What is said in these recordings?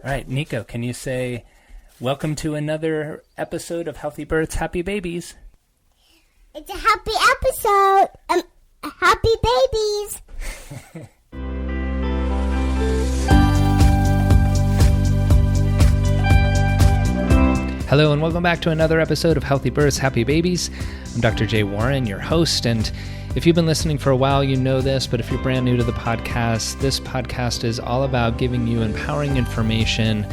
All right, Nico, can you say, welcome to another episode of Healthy Births, Happy Babies? It's a happy episode. Happy babies. Hello and welcome back to another episode of Healthy Births, Happy Babies. I'm Dr. Jay Warren, your host, and if you've been listening for a while, you know this, but if you're brand new to the podcast, this podcast is all about giving you empowering information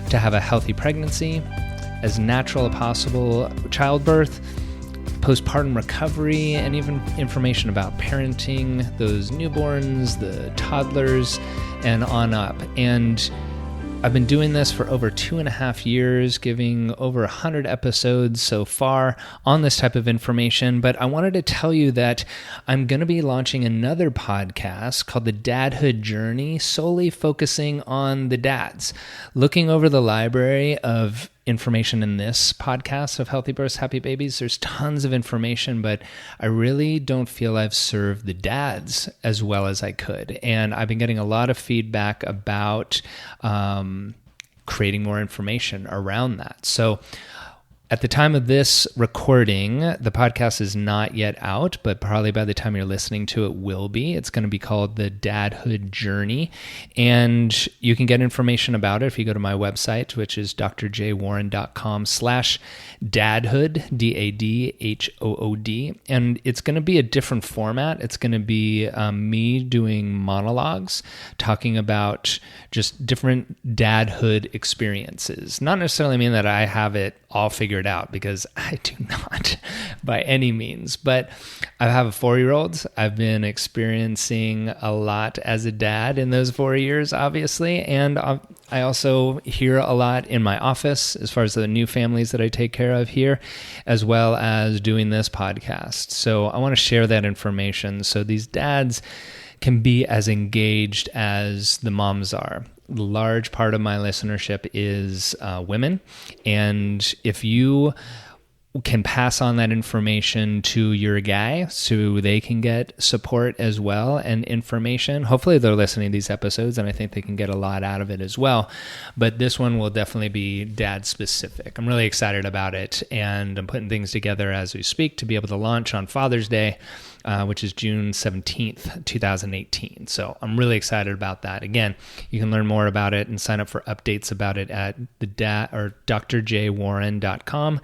to have a healthy pregnancy, as natural as possible, childbirth, postpartum recovery, and even information about parenting, those newborns, the toddlers, and on up. And I've been doing this for over 2.5 years, giving over 100 episodes so far on this type of information. But I wanted to tell you that I'm going to be launching another podcast called The Dadhood Journey, solely focusing on the dads, looking over the library of information in this podcast of Healthy Births, Happy Babies. There's tons of information, but I really don't feel I've served the dads as well as I could. And I've been getting a lot of feedback about creating more information around that. So at the time of this recording, the podcast is not yet out, but probably by the time you're listening to it will be. It's going to be called The Dadhood Journey, and you can get information about it if you go to my website, which is drjwarren.com/dadhood, DADHOOD, and it's going to be a different format. It's going to be me doing monologues, talking about just different dadhood experiences. Not necessarily mean that I have it all figured out, because I do not by any means, but I have a 4-year-old. I've been experiencing a lot as a dad in those 4 years, obviously, and I also hear a lot in my office as far as the new families that I take care of here, as well as doing this podcast. So I want to share that information so these dads can be as engaged as the moms are. The large part of my listenership is women, and if you can pass on that information to your guy so they can get support as well and information. Hopefully they're listening to these episodes, and I think they can get a lot out of it as well. But this one will definitely be dad specific. I'm really excited about it, and I'm putting things together as we speak to be able to launch on Father's Day, which is June 17th, 2018. So I'm really excited about that. Again, you can learn more about it and sign up for updates about it at drjwarren.com.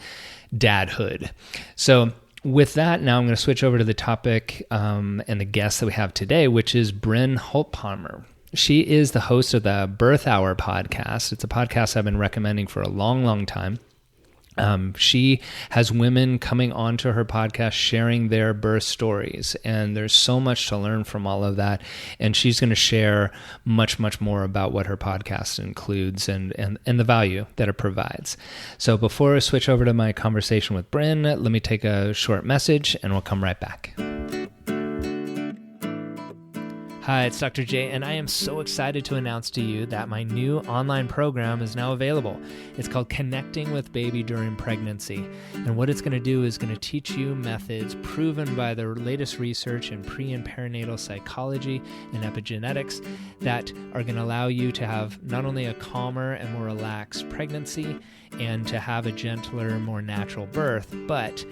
Dadhood. So with that, now I'm going to switch over to the topic and the guest that we have today, which is Bryn Huntpalmer. She is the host of the Birth Hour podcast. It's a podcast I've been recommending for a long, long time. She has women coming onto her podcast sharing their birth stories, and there's so much to learn from all of that. And she's going to share much, much more about what her podcast includes and the value that it provides. So before I switch over to my conversation with Bryn, let me take a short message and we'll come right back. Hi, it's Dr. J, and I am so excited to announce to you that my new online program is now available. It's called Connecting with Baby During Pregnancy, and what it's going to do is going to teach you methods proven by the latest research in pre- and perinatal psychology and epigenetics that are going to allow you to have not only a calmer and more relaxed pregnancy and to have a gentler, more natural birth, but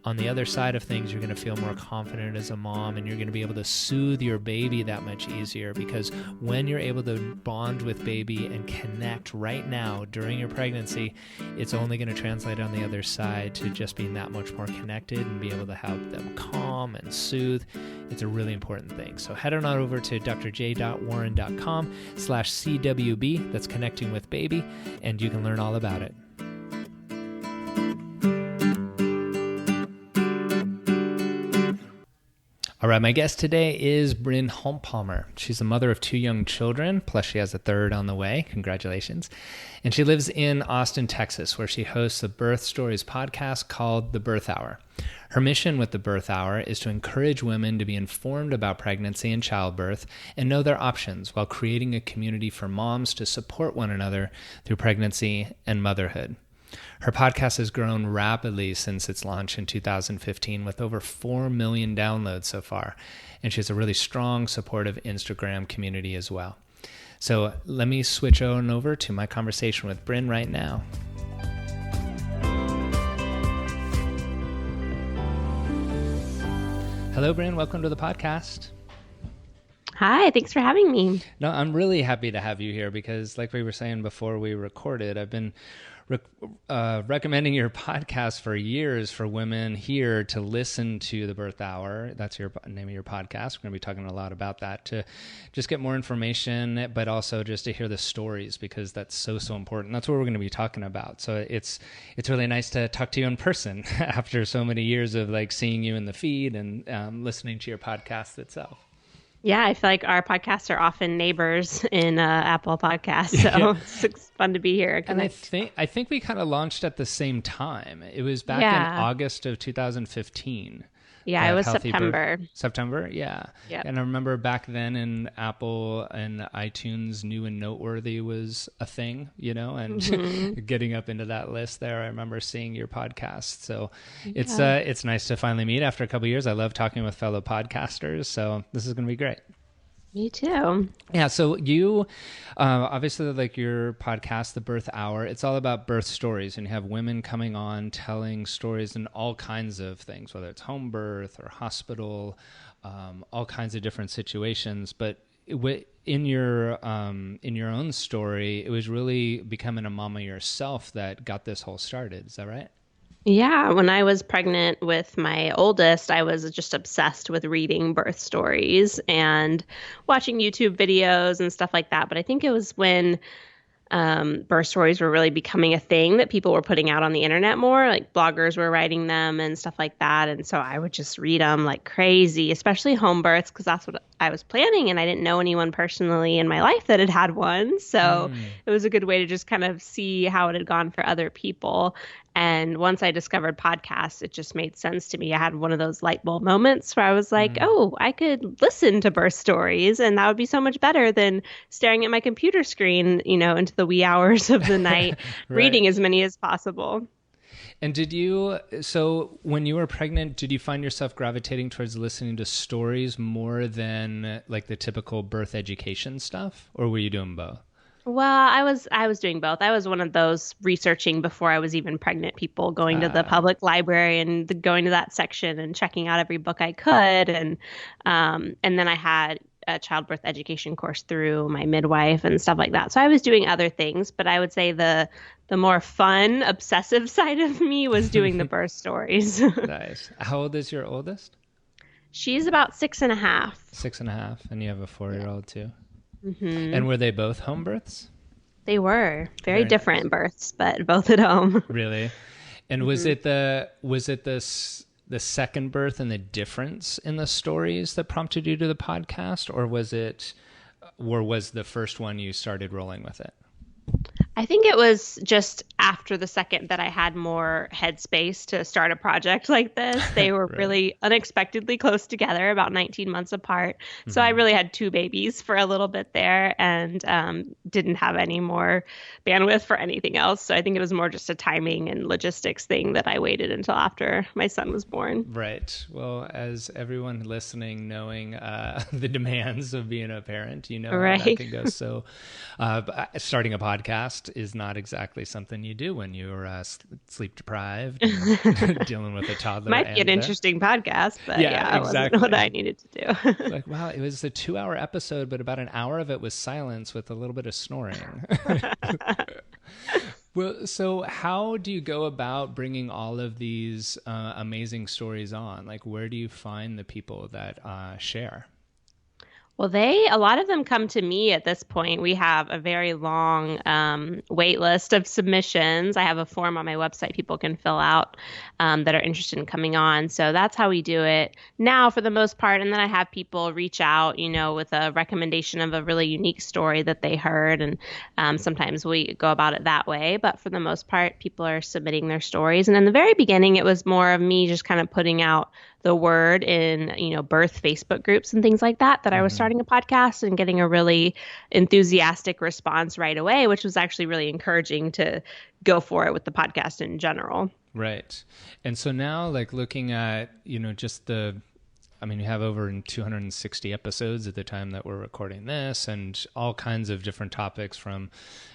on the other side of things, you're going to feel more confident as a mom, and you're going to be able to soothe your baby that much easier, because when you're able to bond with baby and connect right now during your pregnancy, it's only going to translate on the other side to just being that much more connected and be able to help them calm and soothe. It's a really important thing. So head on over to drj.warren.com/CWB, that's Connecting with Baby, and you can learn all about it. All right, my guest today is Bryn Huntpalmer. She's a mother of 2 young children, plus she has a third on the way. Congratulations. And she lives in Austin, Texas, where she hosts a birth stories podcast called The Birth Hour. Her mission with The Birth Hour is to encourage women to be informed about pregnancy and childbirth and know their options while creating a community for moms to support one another through pregnancy and motherhood. Her podcast has grown rapidly since its launch in 2015 with over 4 million downloads so far, and she has a really strong, supportive Instagram community as well. So let me switch on over to my conversation with Bryn right now. Hello, Bryn. Welcome to the podcast. Hi, thanks for having me. No, I'm really happy to have you here because, like we were saying before we recorded, I've been recommending your podcast for years for women here to listen to the Birth Hour. That's your name of your podcast. We're going to be talking a lot about that to just get more information, but also just to hear the stories because that's so important. That's what we're going to be talking about. So it's really nice to talk to you in person after so many years of like seeing you in the feed and listening to your podcast itself. Yeah, I feel like our podcasts are often neighbors in Apple Podcasts, so Yeah. It's fun to be here. And I think we kind of launched at the same time. It was back in August of 2015. Yeah, it was September. September, yeah. Yep. And I remember back then in Apple and iTunes, New and Noteworthy was a thing, and getting up into that list there, I remember seeing your podcast. So it's nice to finally meet after a couple of years. I love talking with fellow podcasters, so this is going to be great. Me too. Yeah, so you, obviously, like your podcast, The Birth Hour, it's all about birth stories, and you have women coming on telling stories in all kinds of things, whether it's home birth or hospital, all kinds of different situations. But in your own story, it was really becoming a mama yourself that got this whole started. Is that right? Yeah, when I was pregnant with my oldest, I was just obsessed with reading birth stories and watching YouTube videos and stuff like that. But I think it was when birth stories were really becoming a thing that people were putting out on the internet more, like bloggers were writing them and stuff like that. And so I would just read them like crazy, especially home births, because that's what I was planning. And I didn't know anyone personally in my life that had had one. So it was a good way to just kind of see how it had gone for other people. And once I discovered podcasts, it just made sense to me. I had one of those light bulb moments where I was like, oh, I could listen to birth stories, and that would be so much better than staring at my computer screen, into the wee hours of the night, Right. reading as many as possible. And so when you were pregnant, did you find yourself gravitating towards listening to stories more than like the typical birth education stuff, or were you doing both? Well, I was doing both. I was one of those researching before I was even pregnant people, going to the public library and going to that section and checking out every book I could. And then I had a childbirth education course through my midwife and stuff like that. So I was doing other things, but I would say the more fun, obsessive side of me was doing the birth stories. Nice. How old is your oldest? She's about 6.5. 6.5, and you have a 4-year-old too. Mm-hmm. And were they both home births? They were very Nice. different births, but both at home. Really? And was it the second birth and the difference in the stories that prompted you to the podcast, or was the first one you started rolling with it? I think it was just after the second that I had more headspace to start a project like this. They were Right. really unexpectedly close together, about 19 months apart. So I really had 2 babies for a little bit there and didn't have any more bandwidth for anything else. So I think it was more just a timing and logistics thing that I waited until after my son was born. Right. Well, as everyone listening, knowing the demands of being a parent, how Right. that can go. So starting a podcast is not exactly something you do when you're sleep deprived and dealing with a toddler. Might be an interesting podcast, but Yeah, it wasn't exactly. what I needed to do. Like, wow, it was a 2-hour episode, but about an hour of it was silence with a little bit of snoring. Well, so how do you go about bringing all of these amazing stories on? Like, where do you find the people that share? Well, a lot of them come to me at this point. We have a very long wait list of submissions. I have a form on my website people can fill out that are interested in coming on. So that's how we do it now for the most part. And then I have people reach out, with a recommendation of a really unique story that they heard. And sometimes we go about it that way. But for the most part, people are submitting their stories. And in the very beginning, it was more of me just kind of putting out the word in, birth Facebook groups and things like that I was starting a podcast and getting a really enthusiastic response right away, which was actually really encouraging to go for it with the podcast in general. Right. And so now, like, looking at, just the I mean, you have over 260 episodes at the time that we're recording this, and all kinds of different topics from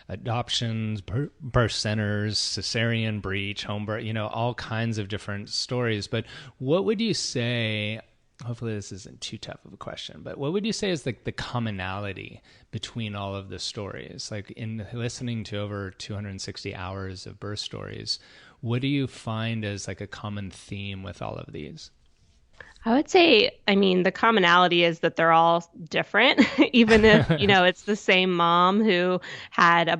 adoptions, birth centers, cesarean, breech, home birth, all kinds of different stories. But what would you say, hopefully this isn't too tough of a question, but what would you say is the commonality between all of the stories? Like, in listening to over 260 hours of birth stories, what do you find as like a common theme with all of these? I would say, the commonality is that they're all different, even if, it's the same mom who had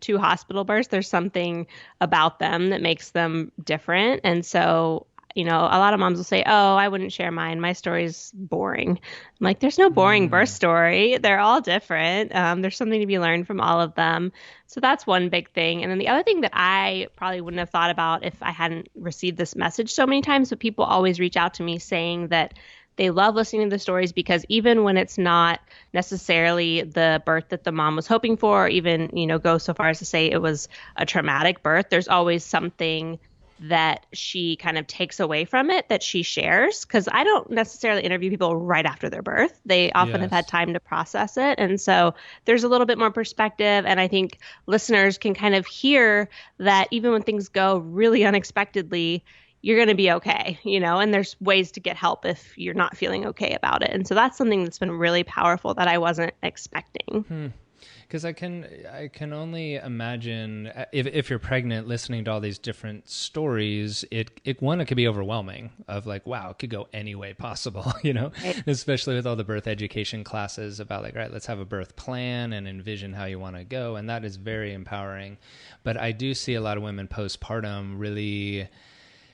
two hospital births. There's something about them that makes them different. And so, a lot of moms will say, oh, I wouldn't share mine. My story's boring. I'm like, there's no boring birth story. They're all different. There's something to be learned from all of them. So that's one big thing. And then the other thing that I probably wouldn't have thought about if I hadn't received this message so many times, but people always reach out to me saying that they love listening to the stories because even when it's not necessarily the birth that the mom was hoping for, or even, go so far as to say it was a traumatic birth, there's always something that she kind of takes away from it that she shares. Because I don't necessarily interview people right after their birth. They often have had time to process it. And so there's a little bit more perspective. And I think listeners can kind of hear that even when things go really unexpectedly, you're going to be okay, and there's ways to get help if you're not feeling okay about it. And so that's something that's been really powerful that I wasn't expecting. Because I can only imagine if you're pregnant, listening to all these different stories, it could be overwhelming of like, wow, it could go any way possible, right. Especially with all the birth education classes about like, right, let's have a birth plan and envision how you want to go. And that is very empowering. But I do see a lot of women postpartum really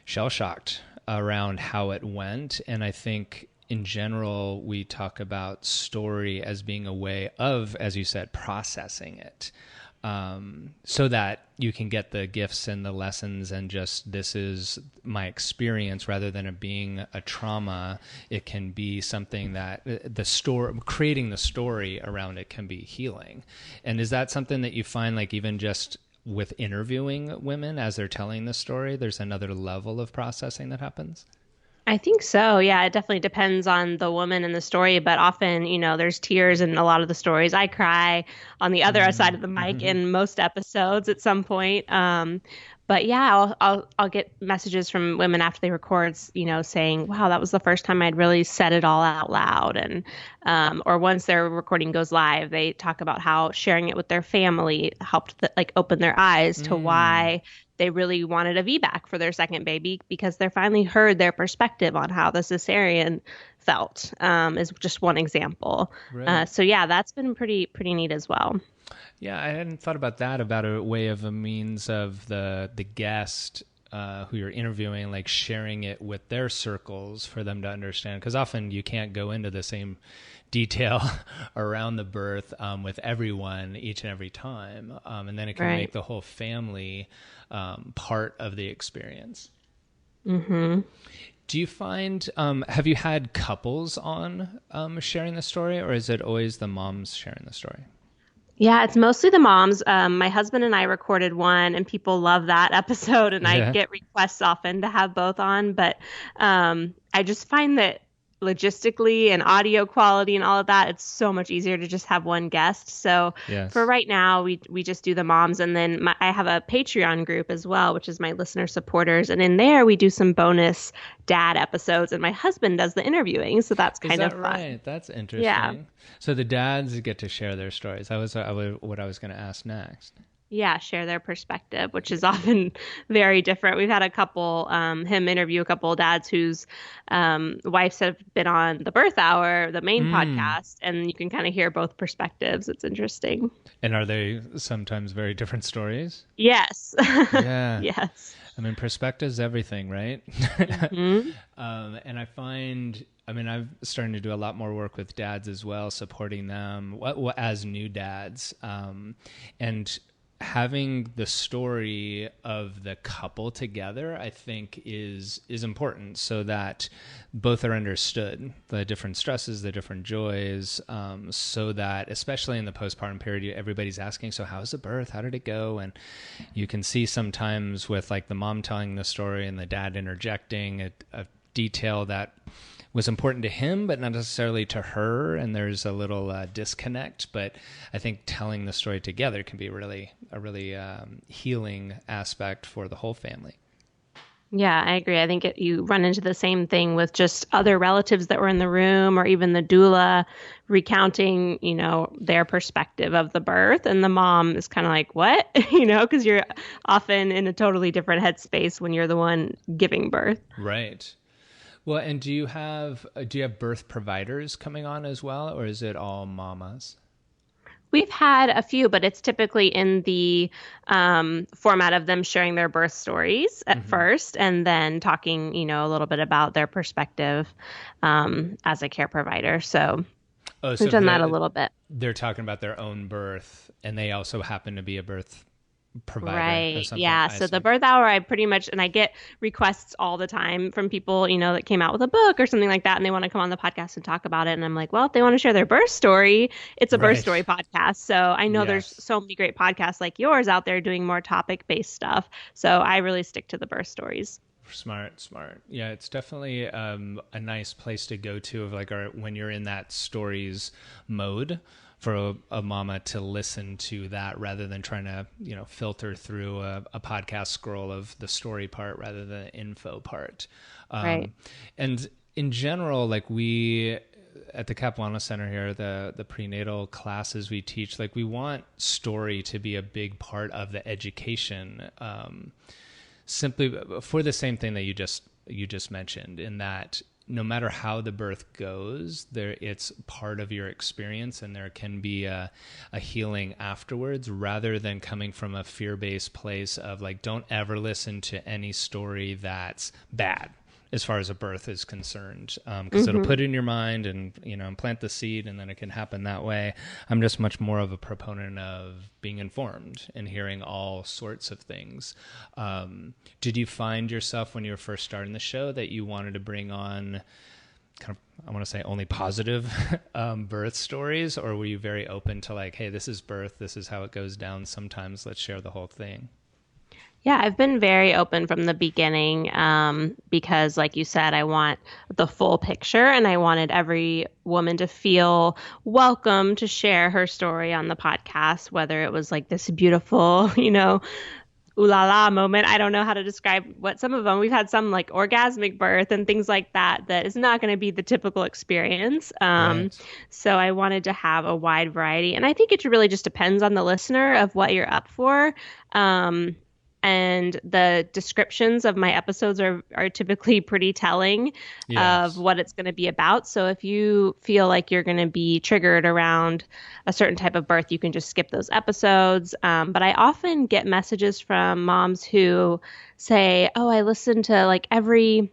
shell-shocked around how it went. And I think in general, we talk about story as being a way of, as you said, processing it, so that you can get the gifts and the lessons and just, this is my experience, rather than it being a trauma. It can be something that creating the story around it can be healing. And is that something that you find, like, even just with interviewing women as they're telling the story, there's another level of processing that happens? I think so. Yeah, it definitely depends on the woman and the story, but often, there's tears in a lot of the stories. I cry on the other side of the mic in most episodes at some point. But yeah, I'll get messages from women after they record, saying, wow, that was the first time I'd really said it all out loud. And, or once their recording goes live, they talk about how sharing it with their family helped open their eyes to why they really wanted a VBAC for their second baby, because they finally heard their perspective on how the cesarean felt, is just one example. Right. So yeah, that's been pretty neat as well. Yeah, I hadn't thought about that, about a way of a means of the guest who you're interviewing, like sharing it with their circles for them to understand. Because often you can't go into the same detail around the birth with everyone each and every time. And then it can make the whole family part of the experience. Mm-hmm. Do you find, have you had couples on sharing the story, or is it always the moms sharing the story? Yeah, it's mostly the moms. My husband and I recorded one, and people love that episode, and I get requests often to have both on. But I just find that logistically and audio quality and all of that, it's so much easier to just have one guest. So for right now, we just do the moms. And then I have a Patreon group as well, which is my listener supporters. And in there, we do some bonus dad episodes, and my husband does the interviewing. So that's kind of fun. Right? That's interesting. Yeah. So the dads get to share their stories. That was what I was going to ask next. Yeah, share their perspective, which is often very different. We've had a couple, him interview a couple of dads whose wives have been on the Birth Hour, the main podcast, and you can kind of hear both perspectives. It's interesting. And are they sometimes very different stories? Yes. Yeah. Yes. I mean, perspective's everything, right? Mm-hmm. And I find, I've starting to do a lot more work with dads as well, supporting them as new dads. And having the story of the couple together, I think is important, so that both are understood, the different stresses, the different joys, so that especially in the postpartum period, everybody's asking, so how's the birth? How did it go? And you can see sometimes with like the mom telling the story and the dad interjecting a detail that was important to him, but not necessarily to her. And there's a little disconnect. But I think telling the story together can be a really healing aspect for the whole family. Yeah, I agree. I think you run into the same thing with just other relatives that were in the room, or even the doula recounting, their perspective of the birth. And the mom is kind of like, what? Because you're often in a totally different headspace when you're the one giving birth. Right. Well, and do you have birth providers coming on as well, or is it all mamas? We've had a few, but it's typically in the format of them sharing their birth stories at first, and then talking, a little bit about their perspective as a care provider. So we've done that a little bit. They're talking about their own birth, and they also happen to be a birth provider. Right. Yeah. So the birth hour, I get requests all the time from people, that came out with a book or something like that, and they want to come on the podcast and talk about it. And I'm like, well, if they want to share their birth story, it's a birth story podcast. So I know there's so many great podcasts like yours out there doing more topic-based stuff. So I really stick to the birth stories. Smart. Yeah, it's definitely a nice place to go to when you're in that stories mode, for a mama to listen to that rather than trying to, filter through a podcast scroll of the story part rather than the info part. Right. And in general, we at the Cap Wellness Center here, the prenatal classes we teach, we want story to be a big part of the education, simply for the same thing that you just mentioned, in that no matter how the birth goes, it's part of your experience, and there can be a healing afterwards, rather than coming from a fear-based place of don't ever listen to any story that's bad as far as a birth is concerned, because it'll put it in your mind and implant the seed, and then it can happen that way. I'm just much more of a proponent of being informed and hearing all sorts of things. Did you find yourself, when you were first starting the show, that you wanted to bring on kind of, I want to say, only positive birth stories, or were you very open to hey, this is birth, this is how it goes down sometimes, let's share the whole thing? Yeah, I've been very open from the beginning, because, like you said, I want the full picture, and I wanted every woman to feel welcome to share her story on the podcast, whether it was this beautiful, ooh la la moment. I don't know how to describe what some of them. We've had some orgasmic birth and things like that is not going to be the typical experience. Right. So I wanted to have a wide variety, and I think it really just depends on the listener of what you're up for. And the descriptions of my episodes are typically pretty telling of what it's going to be about. So if you feel like you're going to be triggered around a certain type of birth, you can just skip those episodes. But I often get messages from moms who say, oh, I listened to every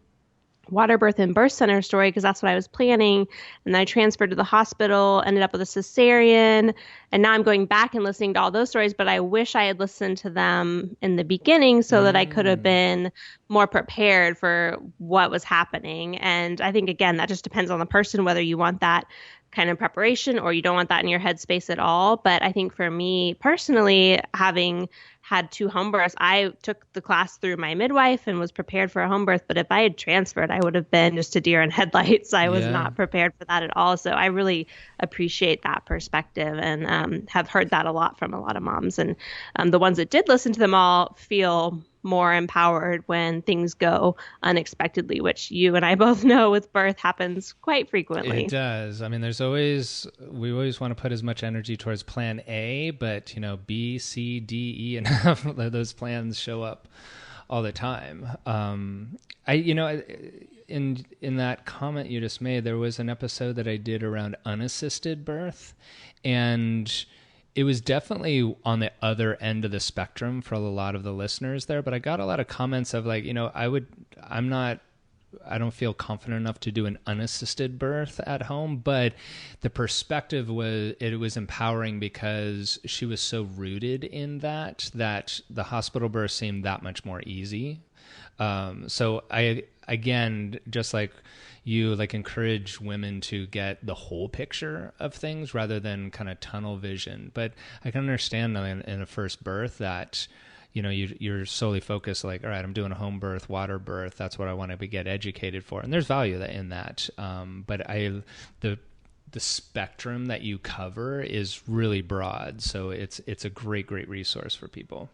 water birth and birth center story because that's what I was planning. And then I transferred to the hospital, ended up with a cesarean. And now I'm going back and listening to all those stories, but I wish I had listened to them in the beginning so that I could have been more prepared for what was happening. And I think, again, that just depends on the person, whether you want that kind of preparation or you don't want that in your headspace at all. But I think for me personally, having had 2 home births, I took the class through my midwife and was prepared for a home birth. But if I had transferred, I would have been just a deer in headlights. I was not prepared for that at all. So I really appreciate that perspective, and have heard that a lot from a lot of moms. And the ones that did listen to them all feel more empowered when things go unexpectedly, which you and I both know with birth happens quite frequently. It does. I mean, we always want to put as much energy towards plan A, but B, C, D, E, and F, those plans show up all the time. In that comment you just made, there was an episode that I did around unassisted birth, and it was definitely on the other end of the spectrum for a lot of the listeners there, but I got a lot of comments of I don't feel confident enough to do an unassisted birth at home, but the perspective was, it was empowering because she was so rooted in that the hospital birth seemed that much more easy. So I, again, just like you, encourage women to get the whole picture of things rather than kind of tunnel vision. But I can understand in a first birth that, you're solely focused like, all right, I'm doing a home birth, water birth. That's what I want to get educated for. And there's value in that. But the spectrum that you cover is really broad. So it's a great resource for people.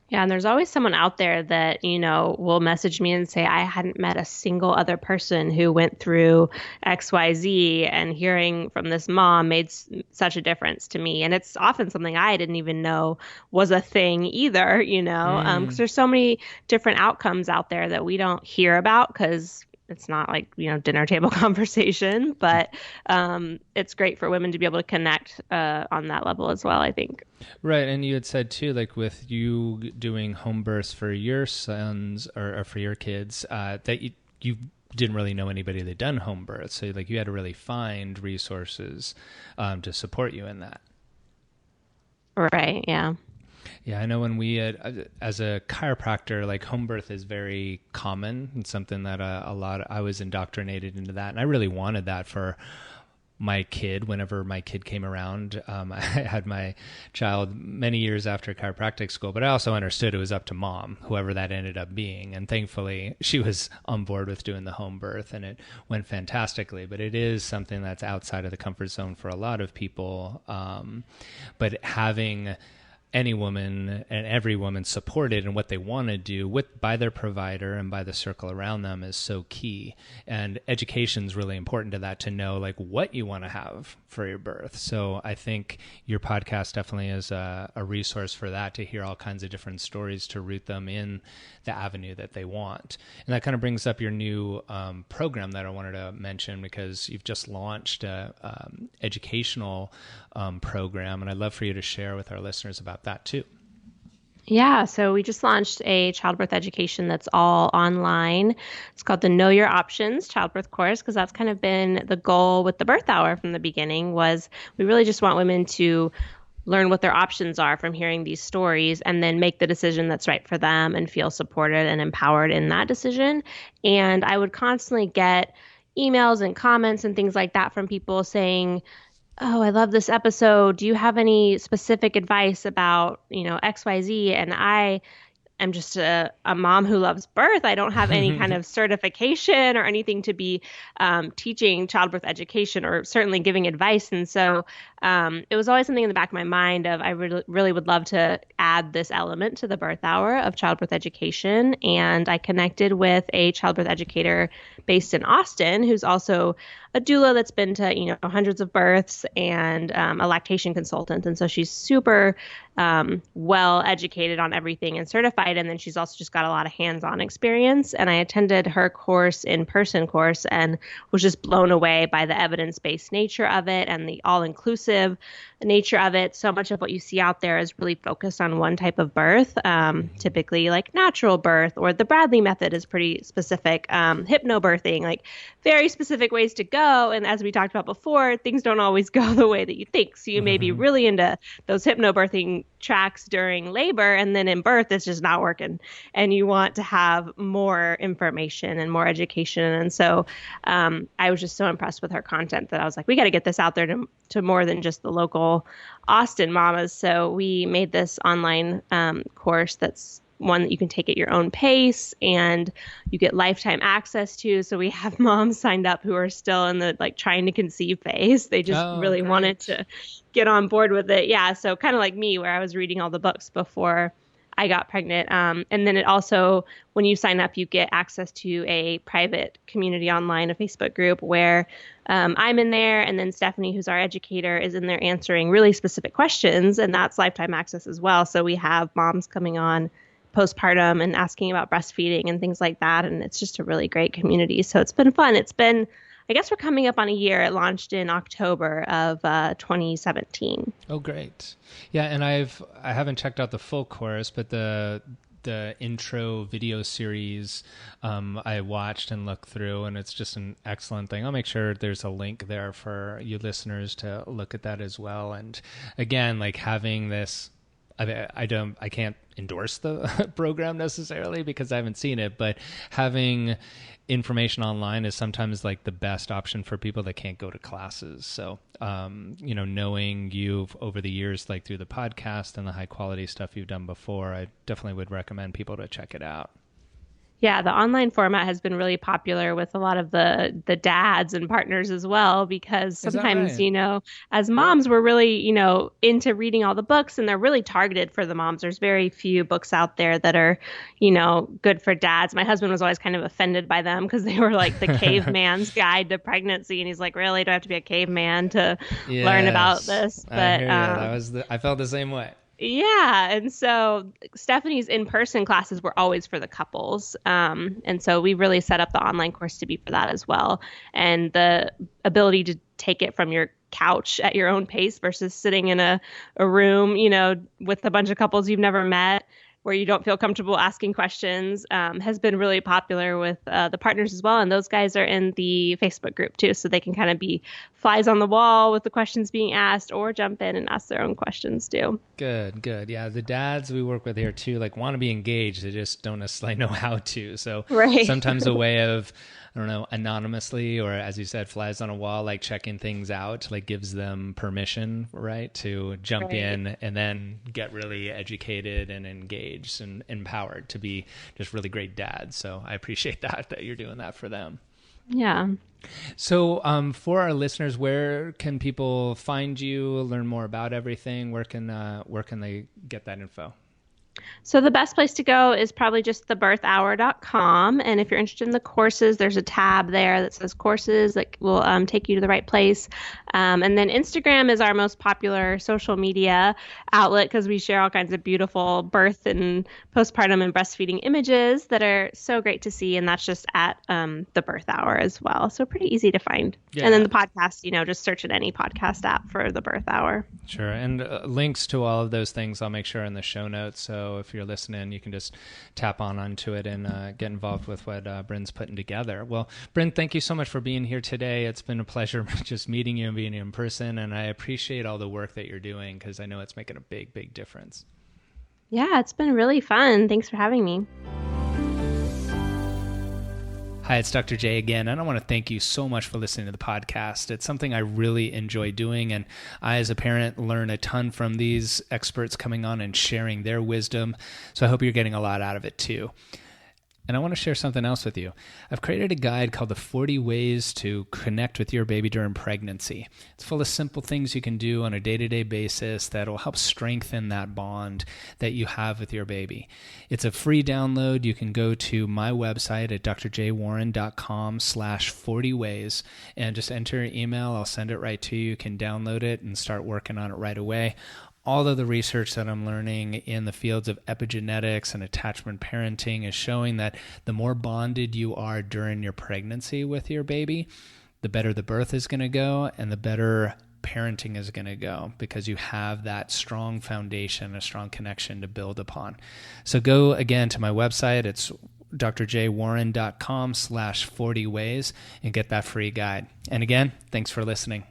Yeah, and there's always someone out there that, will message me and say, I hadn't met a single other person who went through XYZ, and hearing from this mom made such a difference to me. And it's often something I didn't even know was a thing either, because there's so many different outcomes out there that we don't hear about because it's not like, dinner table conversation, but it's great for women to be able to connect on that level as well, I think. Right. And you had said too, like with you doing home births for your sons or for your kids, that you didn't really know anybody that done home births. So like you had to really find resources to support you in that. Right. Yeah. Yeah, I know when we, as a chiropractor, like home birth is very common and something that I was indoctrinated into that. And I really wanted that for my kid. Whenever my kid came around, I had my child many years after chiropractic school, but I also understood it was up to mom, whoever that ended up being. And thankfully she was on board with doing the home birth and it went fantastically, but it is something that's outside of the comfort zone for a lot of people. But having any woman and every woman supported in what they want to do by their provider and by the circle around them is so key. And education is really important to that, to know like what you want to have for your birth. So I think your podcast definitely is a resource for that, to hear all kinds of different stories, to root them in the avenue that they want. And that kind of brings up your new program that I wanted to mention, because you've just launched a educational program, and I'd love for you to share with our listeners about that too. Yeah, so we just launched a childbirth education that's all online. It's called the Know Your Options childbirth course, because that's kind of been the goal with the birth hour from the beginning. Was we really just want women to learn what their options are from hearing these stories, and then make the decision that's right for them and feel supported and empowered in that decision. And I would constantly get emails and comments and things like that from people saying, oh, I love this episode. Do you have any specific advice about, XYZ? And I am just a mom who loves birth. I don't have any kind of certification or anything to be teaching childbirth education or certainly giving advice. And so it was always something in the back of my mind of, I really would love to add this element to the birth hour of childbirth education. And I connected with a childbirth educator based in Austin, who's also a doula that's been to, hundreds of births, and a lactation consultant. And so she's super well educated on everything and certified. And then she's also just got a lot of hands-on experience. And I attended her in-person course and was just blown away by the evidence-based nature of it and the all-inclusive nature of it. So much of what you see out there is really focused on one type of birth, typically like natural birth, or the Bradley method is pretty specific, hypnobirthing, like very specific ways to go. And as we talked about before, things don't always go the way that you think. So you may be really into those hypnobirthing tracks during labor, and then in birth, it's just not working. And you want to have more information and more education. And so I was just so impressed with her content that I was like, we got to get this out there to more than just the local Austin mamas. So we made this online course that's one that you can take at your own pace and you get lifetime access to. So we have moms signed up who are still in the trying to conceive phase. They just really wanted to get on board with it. Yeah. So kind of like me, where I was reading all the books before I got pregnant. And then it also, when you sign up, you get access to a private community online, a Facebook group where I'm in there. And then Stephanie, who's our educator, is in there answering really specific questions. And that's lifetime access as well. So we have moms coming on postpartum and asking about breastfeeding and things like that. And it's just a really great community. So it's been fun. I guess we're coming up on a year. It launched in October of 2017. Oh, great. Yeah. And I haven't checked out the full course, but the intro video series I watched and looked through, and it's just an excellent thing. I'll make sure there's a link there for you listeners to look at that as well. And again, having this, I can't endorse the program necessarily because I haven't seen it, but having information online is sometimes like the best option for people that can't go to classes. So, knowing you over the years, like through the podcast and the high quality stuff you've done before, I definitely would recommend people to check it out. Yeah, the online format has been really popular with a lot of the dads and partners as well, because sometimes, right? As moms, we're really, into reading all the books, and they're really targeted for the moms. There's very few books out there that are, good for dads. My husband was always kind of offended by them because they were like the caveman's guide to pregnancy. And he's like, really, do I have to be a caveman to learn about this? But I hear you. I felt the same way. Yeah. And so Stephanie's in-person classes were always for the couples. And so we really set up the online course to be for that as well. And the ability to take it from your couch at your own pace versus sitting in a room, with a bunch of couples you've never met, where you don't feel comfortable asking questions, has been really popular with the partners as well. And those guys are in the Facebook group too, so they can kind of be flies on the wall with the questions being asked, or jump in and ask their own questions too. Good. Yeah, the dads we work with here too, like want to be engaged. They just don't necessarily know how to. So right. Sometimes a way of, I don't know, anonymously, or as you said, flies on a wall, like checking things out, like gives them permission, right, to jump in and then get really educated and engaged and empowered to be just really great dads. So I appreciate that you're doing that for them. Yeah. So for our listeners, where can people find you, learn more about everything? Where can they get that info? So the best place to go is probably just thebirthhour.com. And if you're interested in the courses, there's a tab there that says courses that will take you to the right place. And then Instagram is our most popular social media outlet because we share all kinds of beautiful birth and postpartum and breastfeeding images that are so great to see. And that's just at the Birth Hour as well. So pretty easy to find. Yeah. And then the podcast, just search in any podcast app for the Birth Hour. Sure. And links to all of those things I'll make sure in the show notes. So if you're listening, you can just tap onto it and get involved with what Bryn's putting together. Well, Bryn, thank you so much for being here today. It's been a pleasure just meeting you and being in person. And I appreciate all the work that you're doing because I know it's making a big, big difference. Yeah, it's been really fun. Thanks for having me. Hi, it's Dr. J again, and I want to thank you so much for listening to the podcast. It's something I really enjoy doing, and I, as a parent, learn a ton from these experts coming on and sharing their wisdom, so I hope you're getting a lot out of it too. And I want to share something else with you. I've created a guide called the 40 Ways to Connect with Your Baby During Pregnancy. It's full of simple things you can do on a day-to-day basis that will help strengthen that bond that you have with your baby. It's a free download. You can go to my website at drjwarren.com/40ways and just enter your email. I'll send it right to you. You can download it and start working on it right away. All of the research that I'm learning in the fields of epigenetics and attachment parenting is showing that the more bonded you are during your pregnancy with your baby, the better the birth is going to go and the better parenting is going to go because you have that strong foundation, a strong connection to build upon. So go again to my website. It's drjwarren.com/40ways and get that free guide. And again, thanks for listening.